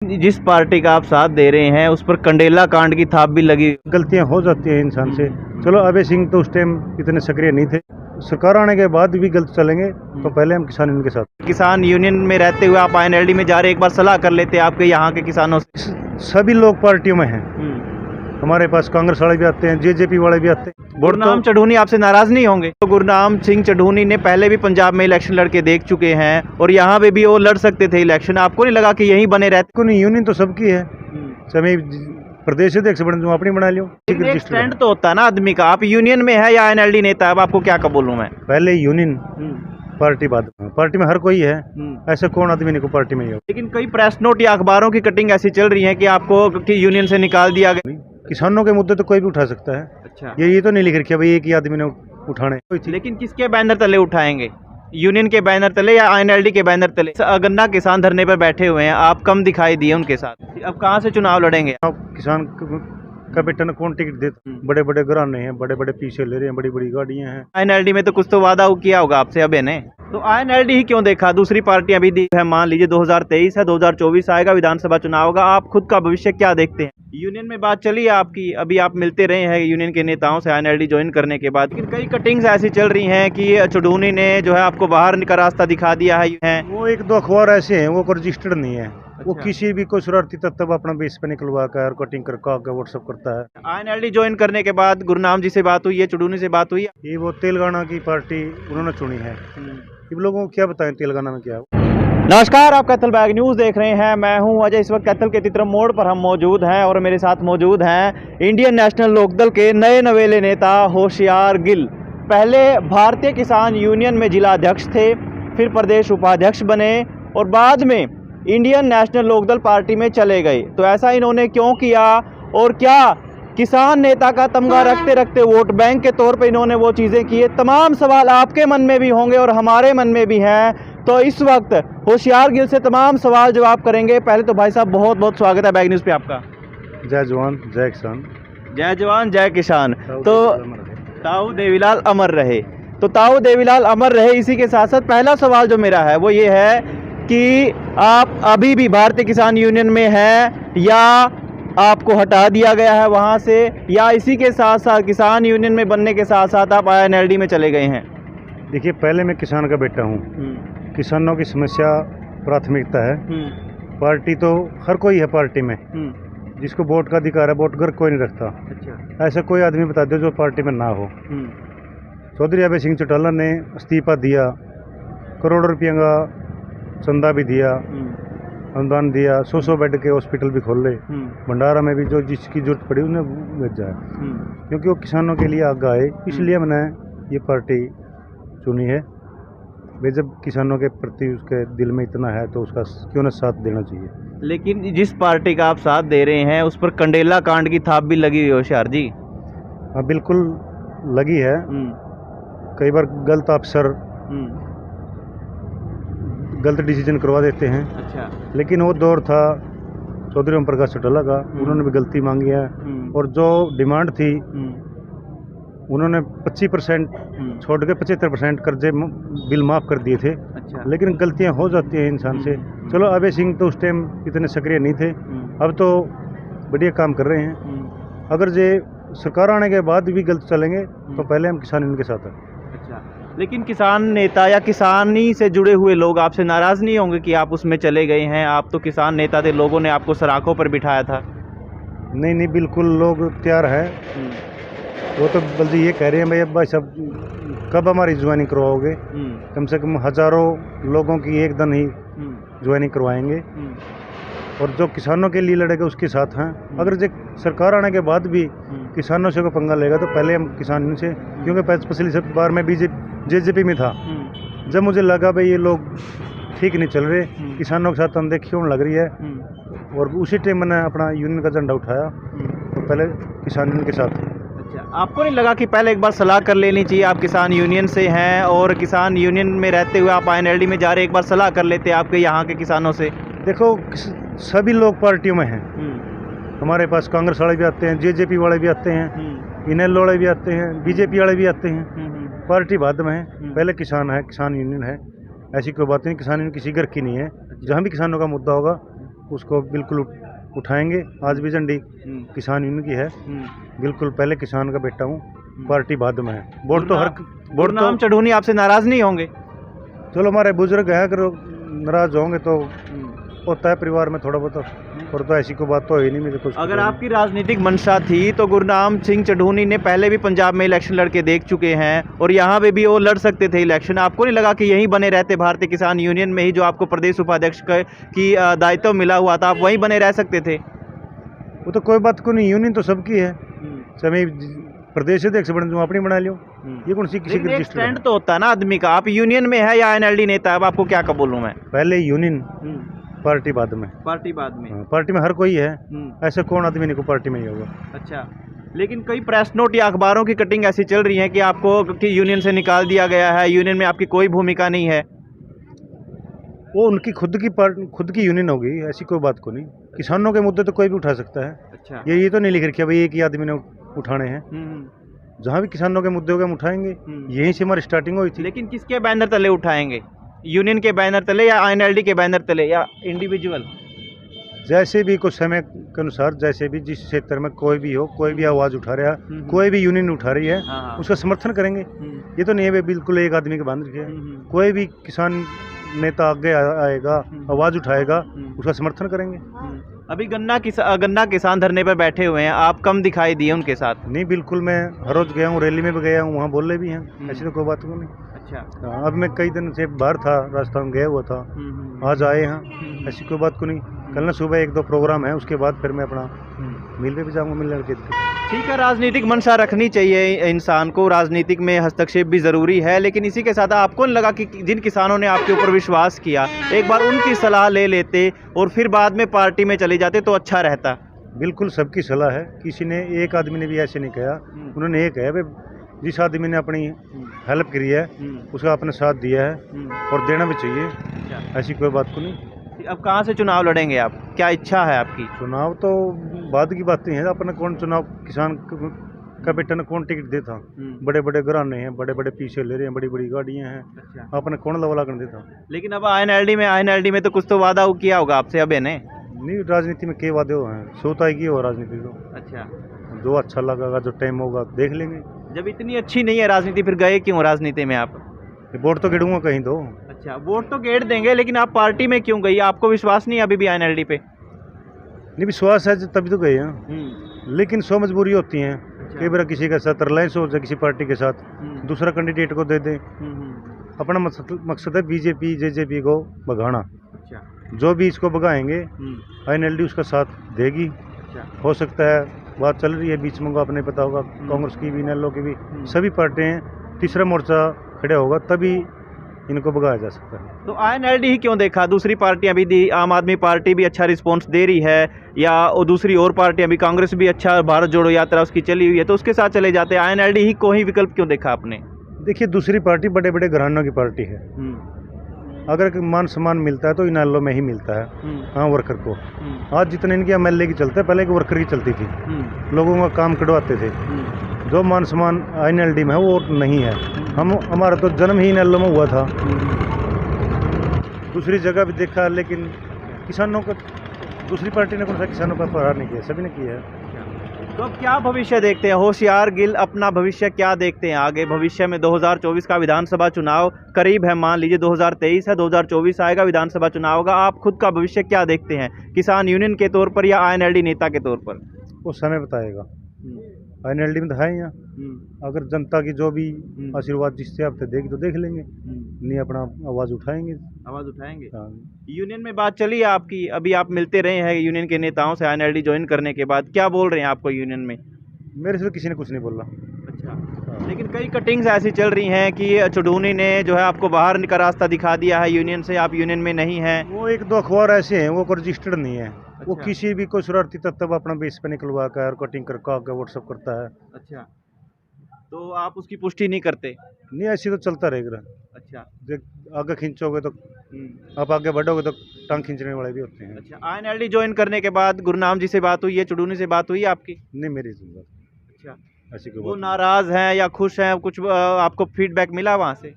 लेकिन जिस पार्टी का आप साथ दे रहे हैं उस पर कंडेला कांड की थाप भी लगी। गलतियां हो जाती हैं इंसान से। चलो अभय सिंह तो उस टाइम इतने सक्रिय नहीं थे, सरकार आने के बाद भी गलत चलेंगे तो पहले हम किसान यूनियन के साथ। किसान यूनियन में रहते हुए आप आईएनएलडी में जा रहे, एक बार सलाह कर लेते आपके यहाँ के किसानों से। सभी लोग पार्टियों में हैं, हमारे पास कांग्रेस वाले भी आते हैं, जेजेपी वाले भी आते हैं। गुरनाम चढ़ूनी आपसे नाराज नहीं होंगे? तो गुरनाम सिंह चढ़ूनी ने पहले भी पंजाब में इलेक्शन लड़के देख चुके हैं और यहाँ पे भी वो लड़ सकते थे इलेक्शन। आपको नहीं लगा कि यहीं बने रहते? को नहीं, यूनियन तो सबकी है, सभी प्रदेश अध्यक्ष बन जो अपनी बना लियो। ट्रेंड तो होता है ना आदमी का। आप यूनियन में है या आईएनएलडी नेता है? अब आपको क्या बोलूं मैं? पहले यूनियन, पार्टी बाद में। पार्टी में हर कोई है, ऐसा कौन आदमी नहीं को पार्टी में ही हो। लेकिन कई प्रेस नोट या अखबारों की कटिंग ऐसी चल रही है कि आपको कि यूनियन से निकाल दिया गया। किसानों के मुद्दे तो कोई भी उठा सकता है। अच्छा, ये तो नहीं लिख रखा भाई एक ही आदमी ने उठाने। लेकिन किसके बैनर तले उठाएंगे? यूनियन के बैनर तले या आईएनएलडी के बैनर तले? गन्ना किसान धरने पर बैठे हुए हैं, आप कम दिखाई दिए उनके साथ। अब कहाँ से चुनाव लड़ेंगे? किसान का बेटा ने कौन टिकट देता? बड़े बड़े घराने हैं, बड़े बड़े पीछे ले रहे हैं, बड़ी बड़ी गाड़ियां हैं। आईएनएलडी में तो कुछ तो वादा किया होगा आपसे अबे ने, तो आईएनएलडी ही क्यों देखा? दूसरी पार्टियां भी दी है। मान लीजिए 2023 है, 2024 आएगा, विधानसभा चुनाव होगा, आप खुद का भविष्य क्या देखते हैं? यूनियन में बात चली है आपकी, अभी आप मिलते रहे हैं यूनियन के नेताओं से आईएनएलडी ज्वाइन करने के बाद, लेकिन कई कटिंग्स ऐसी चल रही हैं कि चढ़ूनी ने जो है आपको बाहर का रास्ता दिखा दिया है। वो एक दो अखबार ऐसे हैं, वो रजिस्टर्ड नहीं है। वो किसी भी कोई शरारती तत्व अपना बेस पे निकलवा कर कटिंग करके व्हाट्सएप करता है। आईएनएलडी ज्वाइन करने के बाद गुरनाम जी से बात हुई है, चढ़ूनी से बात हुई है? ये वो तेलंगाना की पार्टी उन्होंने चुनी है। इन लोगों को क्या बताएं तेलंगाना में क्या है। नमस्कार, आप कैथल बैग न्यूज़ देख रहे हैं। मैं हूं अजय। इस वक्त कैथल के तित्रम मोड़ पर हम मौजूद हैं और मेरे साथ मौजूद हैं इंडियन नेशनल लोकदल के नए नवेले नेता होशियार गिल। पहले भारतीय किसान यूनियन में जिला अध्यक्ष थे, फिर प्रदेश उपाध्यक्ष बने और बाद में इंडियन नेशनल लोकदल पार्टी में चले गए। तो ऐसा इन्होंने क्यों किया और क्या किसान नेता का तमगा रखते रखते वोट बैंक के तौर पे इन्होंने वो चीज़ें की है? तमाम सवाल आपके मन में भी होंगे और हमारे मन में भी हैं। तो इस वक्त होशियार गिल से तमाम सवाल जवाब करेंगे। पहले तो भाई साहब बहुत बहुत स्वागत है बैग न्यूज़ पे आपका। जय जवान जय किसान। जय जवान जय किसान। तो ताऊ देवीलाल अमर रहे। तो ताऊ देवीलाल अमर रहे। इसी के साथ साथ पहला सवाल जो मेरा है वो ये है कि आप अभी भी भारतीय किसान यूनियन में हैं या आपको हटा दिया गया है वहाँ से, या इसी के साथ साथ किसान यूनियन में बनने के साथ साथ आप आईएनएलडी में चले गए हैं? देखिए, पहले मैं किसान का बेटा हूँ, किसानों की समस्या प्राथमिकता है। पार्टी तो हर कोई है पार्टी में, जिसको वोट का अधिकार है, वोट घर कोई नहीं रखता। अच्छा। ऐसा कोई आदमी बता दो जो पार्टी में ना हो। चौधरी अभय सिंह चौटाला ने इस्तीफा दिया, करोड़ों रुपये का चंदा भी दिया, अनुदान दिया, 100 बेड के हॉस्पिटल भी खोल ले, भंडारा में भी जो जिसकी जरूरत पड़ी उन्हें भेजा है, क्योंकि वो किसानों के लिए आगे आए। इसलिए मैंने ये पार्टी चुनी है। वे जब किसानों के प्रति उसके दिल में इतना है तो उसका क्यों न साथ देना चाहिए। लेकिन जिस पार्टी का आप साथ दे रहे हैं उस पर कंडेला कांड की थाप भी लगी हुई है होशियार जी। हाँ, बिल्कुल लगी है। कई बार गलत अफसर गलत डिसीजन करवा देते हैं। अच्छा। लेकिन वो दौर था चौधरी ओम प्रकाश चौटाला का, उन्होंने भी गलती मांगी है और जो डिमांड थी उन्होंने 25% छोड़ के 75% कर्जे बिल माफ़ कर दिए थे। अच्छा। लेकिन गलतियां हो जाती हैं इंसान से। चलो अभय सिंह तो उस टाइम इतने सक्रिय नहीं थे, अब तो बढ़िया काम कर रहे हैं। अगर जे सरकार आने के बाद भी गलत चलेंगे तो पहले हम किसान यूनियन के साथ हैं। अच्छा, लेकिन किसान नेता या किसानी से जुड़े हुए लोग आपसे नाराज़ नहीं होंगे कि आप उसमें चले गए हैं? आप तो किसान नेता थे, लोगों ने आपको सराखों पर बिठाया था। नहीं नहीं, बिल्कुल लोग तैयार है। वो तो बल्कि ये कह रहे हैं भाई अब भाई सब कब हमारी ज्वाइनिंग करवाओगे? कम से कम हज़ारों लोगों की एक दिन ही ज्वाइनिंग करवाएंगे और जो किसानों के लिए लड़ेगा उसके साथ हैं। अगर जो सरकार आने के बाद भी किसानों से को पंगा लेगा तो पहले हम किसान से, क्योंकि पिछली सब बार मैं जेजेपी में था, जब मुझे लगा भाई ये लोग ठीक नहीं चल रहे, किसानों के साथ अनदेखी होने लग रही है, और उसी टाइम मैंने अपना यूनियन का झंडा उठाया तो पहले किसान यूनियन के साथ। अच्छा, आपको नहीं लगा कि पहले एक बार सलाह कर लेनी चाहिए? आप किसान यूनियन से हैं और किसान यूनियन में रहते हुए आप आईएनएलडी में जा रहे, एक बार सलाह कर लेते आपके यहाँ के किसानों से। देखो, सभी लोग पार्टियों में हैं, हमारे पास कांग्रेस वाले भी आते हैं, जेजेपी वाले भी आते हैं, इनेलो वाले भी आते हैं, बीजेपी वाले भी आते हैं। पार्टी बाद में है, पहले किसान है, किसान यूनियन है। ऐसी कोई बात नहीं, किसान यूनियन किसी घर की नहीं है। जहाँ भी किसानों का मुद्दा होगा उसको बिल्कुल उठाएंगे। आज भी झंडी किसान यूनियन की है, बिल्कुल पहले किसान का बेटा हूँ, पार्टी बाद में है। वोट तो गुरनाम चढ़ूनी आपसे नाराज नहीं होंगे? चलो हमारे बुजुर्ग है, अगर नाराज होंगे तो होता है परिवार में थोड़ा बहुत, और तो ऐसी कोई बात तो है नहीं मेरे को। अगर आपकी राजनीतिक मंशा थी तो गुरनाम सिंह चढ़ूनी ने पहले भी पंजाब में इलेक्शन लड़के देख चुके हैं और यहाँ पे भी वो लड़ सकते थे इलेक्शन। आपको नहीं लगा कि यहीं बने रहते, भारतीय किसान यूनियन में ही जो आपको प्रदेश उपाध्यक्ष की दायित्व मिला हुआ था, आप वहीं बने रह सकते थे? वो तो कोई बात को नहीं, यूनियन तो सबकी है, सभी प्रदेश अध्यक्ष बन जो अपनी बना लियो, ये कौन सी किसी का स्टैंड तो होता है ना आदमी का। आप यूनियन में है या एनएलडी नेता है, अब आपको क्या बोलूं मैं? पहले यूनियन, पार्टी बाद में। पार्टी बाद में? पार्टी में हर कोई है, ऐसा कौन आदमी नहीं को पार्टी में ही होगा। अच्छा, लेकिन कई प्रेस नोट या अखबारों की कटिंग ऐसी चल रही है कि आपको कि यूनियन से निकाल दिया गया है, यूनियन में आपकी कोई भूमिका नहीं है। वो उनकी खुद की यूनियन होगी, ऐसी कोई बात को नहीं। किसानों के मुद्दे तो कोई भी उठा सकता है। अच्छा, ये तो नहीं लिख रखा भाई एक ही आदमी ने उठाने हैं। जहाँ भी किसानों के मुद्दे हो गए हम उठाएंगे, यहीं से हमारी स्टार्टिंग हुई थी। लेकिन किसके बैनर तले उठाएंगे? यूनियन के बैनर तले या आईएनएलडी के बैनर तले या इंडिविजुअल? जैसे भी कुछ समय के अनुसार, जैसे भी जिस क्षेत्र में कोई भी हो, कोई भी आवाज उठा रहा है, कोई भी यूनियन उठा रही है, उसका समर्थन करेंगे। ये तो नहीं है बिल्कुल एक आदमी के बांध रखे है। कोई भी किसान नेता आगे आएगा, आवाज उठाएगा, उसका समर्थन करेंगे। अभी गन्ना किसान धरने पर बैठे हुए हैं, आप कम दिखाई दिए उनके साथ? नहीं, बिल्कुल मैं हर रोज गया हूँ, रैली में भी गया हूँ, वहाँ बोल रहे भी हैं, ऐसी तो कोई बात नहीं। अच्छा, अब मैं कई दिन से बाहर था, राजस्थान गया हुआ था, आज आए हैं, ऐसी कोई बात को नहीं। कल ना सुबह 1-2 प्रोग्राम है, उसके बाद फिर मैं अपना मिल पे भी जाऊँगा, मिल लड़के। ठीक है, राजनीतिक मंशा रखनी चाहिए इंसान को, राजनीतिक में हस्तक्षेप भी ज़रूरी है, लेकिन इसी के साथ आपको नहीं लगा कि जिन किसानों ने आपके ऊपर विश्वास किया, एक बार उनकी सलाह ले लेते और फिर बाद में पार्टी में चले जाते तो अच्छा रहता? बिल्कुल सबकी सलाह है, किसी ने एक आदमी ने भी ऐसे नहीं कहा। उन्होंने ये कहा भाई जिस आदमी ने अपनी हेल्प करी है उसका अपना साथ दिया है और देना भी चाहिए, ऐसी कोई बात को नहीं। अब कहाँ से चुनाव लड़ेंगे आप, क्या इच्छा है आपकी? चुनाव तो बाद की बातें हैं, अपना कौन चुनाव, किसान का बेटा ने कौन टिकट देता? बड़े बड़े घराने हैं, बड़े बड़े पीछे ले रहे हैं, बड़ी बड़ी गाड़ियां हैं। अच्छा। अपने कौन लवला कर देता? लेकिन अब आईएनएलडी में तो कुछ तो वादा किया होगा आपसे अबे ने? नहीं, राजनीति में क्या वादे हैं, सोता ही हो राजनीति तो। अच्छा, जो अच्छा लगेगा, जो टाइम होगा देख लेंगे। जब इतनी अच्छी नहीं है राजनीति, फिर गए क्यों राजनीति में आप? वोट तो गिरूंगा कहीं तो। अच्छा, वोट तो गेड़ देंगे, लेकिन आप पार्टी में क्यों गई? आपको विश्वास नहीं अभी भी आईएनएलडी पे? नहीं, विश्वास है तभी तो गए हैं, लेकिन 100 मजबूरी होती हैं। अच्छा। कई बार किसी के साथ रिलायंस हो जाए, किसी पार्टी के साथ दूसरा कैंडिडेट को दे दें। अपना मकसद है बीजेपी जेजेपी को भगाना। अच्छा। जो भी इसको भगाएंगे आईएनएलडी उसका साथ देगी। अच्छा। हो सकता है, बात चल रही है बीच में, आपने पता होगा, कांग्रेस की भी, इनेलो की भी, सभी पार्टियां तीसरा मोर्चा खड़ा होगा तभी इनको भगाया जा सकता है। तो आईएनएलडी ही क्यों देखा? दूसरी पार्टियां भी दी, आम आदमी पार्टी भी अच्छा रिस्पांस दे रही है, या और दूसरी और पार्टियां भी, कांग्रेस भी अच्छा, भारत जोड़ो यात्रा उसकी चली हुई है, तो उसके साथ चले जाते। आईएनएलडी ही को ही विकल्प क्यों देखा आपने? देखिए, दूसरी पार्टी बड़े बड़े घरानों की पार्टी है, अगर मान सम्मान मिलता है तो इनेलो में ही मिलता है। हाँ, वर्कर को आज जितने इनकी एमएलए की चलते, पहले एक वर्कर की चलती थी, लोगों का काम कटवाते थे। जो मान सम्मान आईएनएलडी में है वो नहीं है। हमारा तो जन्म ही इनेलो में हुआ था, दूसरी जगह भी देखा, लेकिन किसानों को दूसरी पार्टी ने कौन सा किसानों का प्रहार नहीं किया, सभी ने किया है। तो अब क्या भविष्य देखते हैं होशियार गिल, अपना भविष्य क्या देखते हैं आगे? भविष्य में 2024 का विधानसभा चुनाव करीब है, मान लीजिए 2023 है, 2024 आएगा, विधानसभा चुनाव होगा, आप खुद का भविष्य क्या देखते हैं, किसान यूनियन के तौर पर या आईएनएलडी नेता के तौर पर? वो समय बताएगा। आईएनएलडी में तो है यहाँ, अगर जनता की जो भी आशीर्वाद जिससे आप देगी तो देख लेंगे, नहीं अपना आवाज़ उठाएंगे। हाँ। यूनियन में बात चली है आपकी, अभी आप मिलते रहे हैं यूनियन के नेताओं से आईएनएलडी ज्वाइन करने के बाद, क्या बोल रहे हैं आपको यूनियन में? मेरे से तो किसी ने कुछ नहीं बोला। अच्छा। हाँ। लेकिन कई कटिंग्स ऐसी चल रही हैं कि चढ़ूनी ने जो है आपको बाहर का रास्ता दिखा दिया है यूनियन से, आप यूनियन में नहीं हैं। वो 1-2 अखबार ऐसे हैं, वो रजिस्टर्ड नहीं है। अच्छा। वो किसी भी कोई शरारती तत्व अपना बेस पे निकलवा कर और कटिंग करके आगे व्हाट्सअप करता है। अच्छा, तो आप उसकी पुष्टि नहीं करते? नहीं, ऐसी तो चलता रहेगा। अच्छा, आगे खींचोगे तो आप आगे बढ़ोगे तो टांग खींचने वाले भी होते हैं। अच्छा, आईएनएलडी ज्वाइन करने के बाद गुरनाम जी से बात हुई है, चढ़ूनी से बात हुई है आपकी? नहीं, मेरी बात। अच्छा, ऐसी वो नाराज हैं या खुश हैं, कुछ आपको फीडबैक मिला वहाँ से?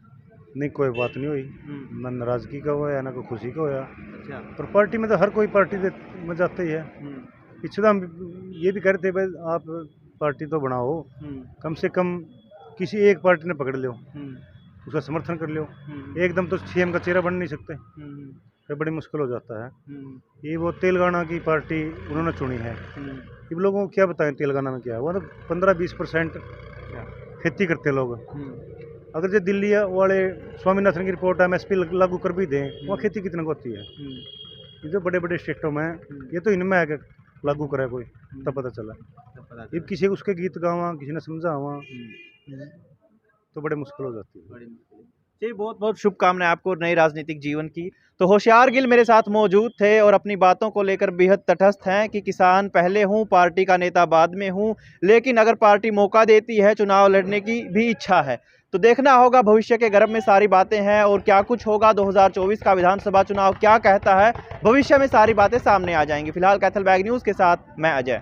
नहीं, कोई बात नहीं हुई, ना नाराजगी का हुआ ना कोई खुशी का हुआ। अच्छा। पर पार्टी में तो हर कोई पार्टी में जाते ही है। पिछले हम ये भी कह रहे थे भाई आप पार्टी तो बनाओ, कम से कम किसी एक पार्टी ने पकड़ लो, उसका समर्थन कर लो। एकदम तो सीएम का चेहरा बन नहीं सकते, फिर बड़ी मुश्किल हो जाता है। ये वो तेलंगाना की पार्टी उन्होंने चुनी है। इन लोगों को क्या बताएं तेलंगाना में क्या है, वो तो 15-20% खेती करते हैं लोग। अगर जो दिल्ली वाले स्वामीनाथन की रिपोर्ट एमएसपी लागू कर भी दें, वहाँ खेती कितने को होती है। ये जो बड़े बड़े स्टेटों में, ये तो इनमें है कि लागू करे कोई, तब पता चला। ये किसी उसके गीत गावा, किसी ने समझावा, तो बड़े मुश्किल हो जाती है। जी, बहुत बहुत शुभकामनाएं आपको नए राजनीतिक जीवन की। तो होशियार गिल मेरे साथ मौजूद थे और अपनी बातों को लेकर बेहद तटस्थ हैं कि किसान पहले हूं, पार्टी का नेता बाद में हूं, लेकिन अगर पार्टी मौका देती है, चुनाव लड़ने की भी इच्छा है। तो देखना होगा, भविष्य के गर्भ में सारी बातें हैं और क्या कुछ होगा, 2024 का विधानसभा चुनाव क्या कहता है, भविष्य में सारी बातें सामने आ जाएंगी। फिलहाल कैथल बैग न्यूज़ के साथ मैं अजय।